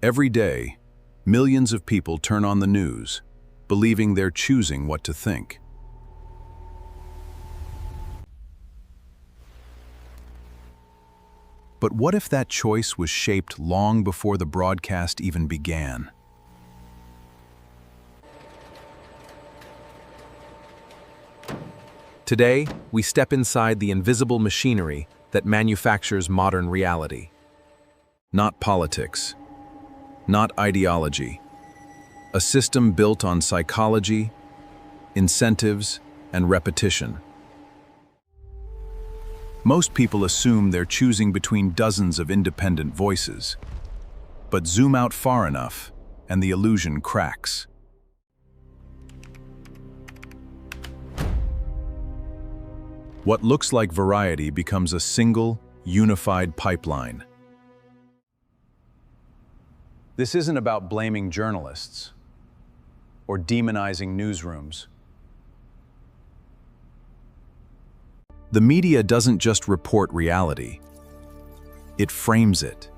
Every day, millions of people turn on the news, believing they're choosing what to think. But what if that choice was shaped long before the broadcast even began? Today, we step inside the invisible machinery that manufactures modern reality. Not politics, not ideology. A system built on psychology, incentives, and repetition. Most people assume they're choosing between dozens of independent voices. But zoom out far enough, and the illusion cracks. What looks like variety becomes a single, unified pipeline. This isn't about blaming journalists or demonizing newsrooms. The media doesn't just report reality. It frames it.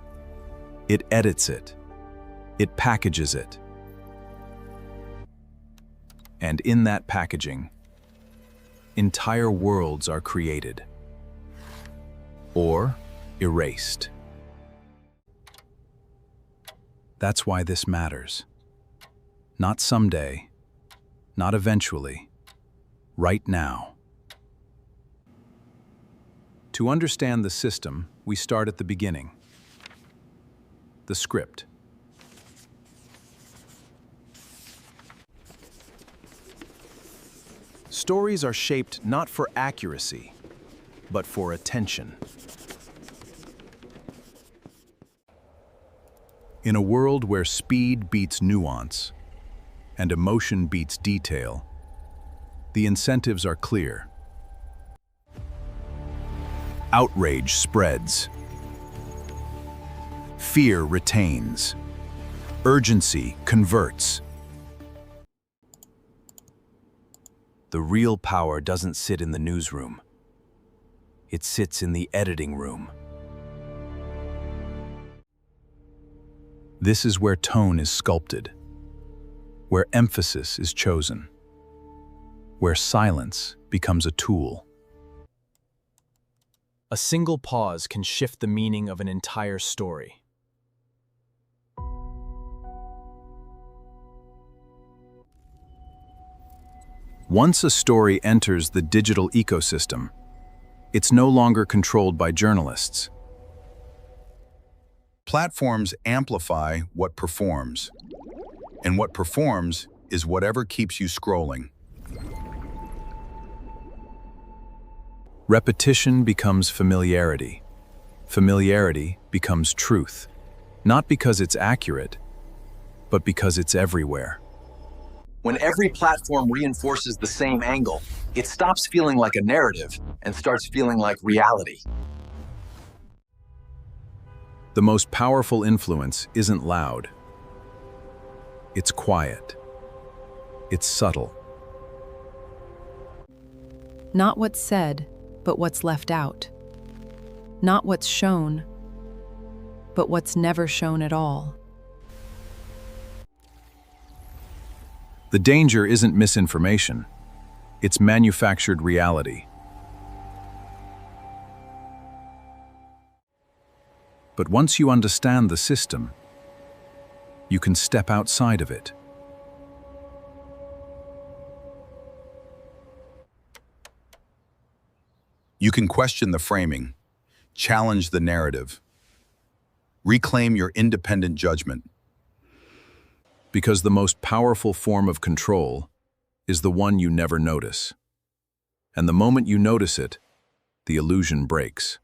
It edits it. It packages it. And in that packaging, entire worlds are created or erased. That's why this matters. Not someday, not eventually, right now. To understand the system, we start at the beginning. The script. Stories are shaped not for accuracy, but for attention. In a world where speed beats nuance and emotion beats detail, the incentives are clear. Outrage spreads. Fear retains. Urgency converts. The real power doesn't sit in the newsroom. It sits in the editing room. This is where tone is sculpted, where emphasis is chosen, where silence becomes a tool. A single pause can shift the meaning of an entire story. Once a story enters the digital ecosystem, it's no longer controlled by journalists. Platforms amplify what performs, and what performs is whatever keeps you scrolling. Repetition becomes familiarity. Familiarity becomes truth, not because it's accurate, but because it's everywhere. When every platform reinforces the same angle, it stops feeling like a narrative and starts feeling like reality. The most powerful influence isn't loud. It's quiet. It's subtle. Not what's said, but what's left out. Not what's shown, but what's never shown at all. The danger isn't misinformation. It's manufactured reality. But once you understand the system, you can step outside of it. You can question the framing, challenge the narrative, reclaim your independent judgment. Because the most powerful form of control is the one you never notice. And the moment you notice it, the illusion breaks.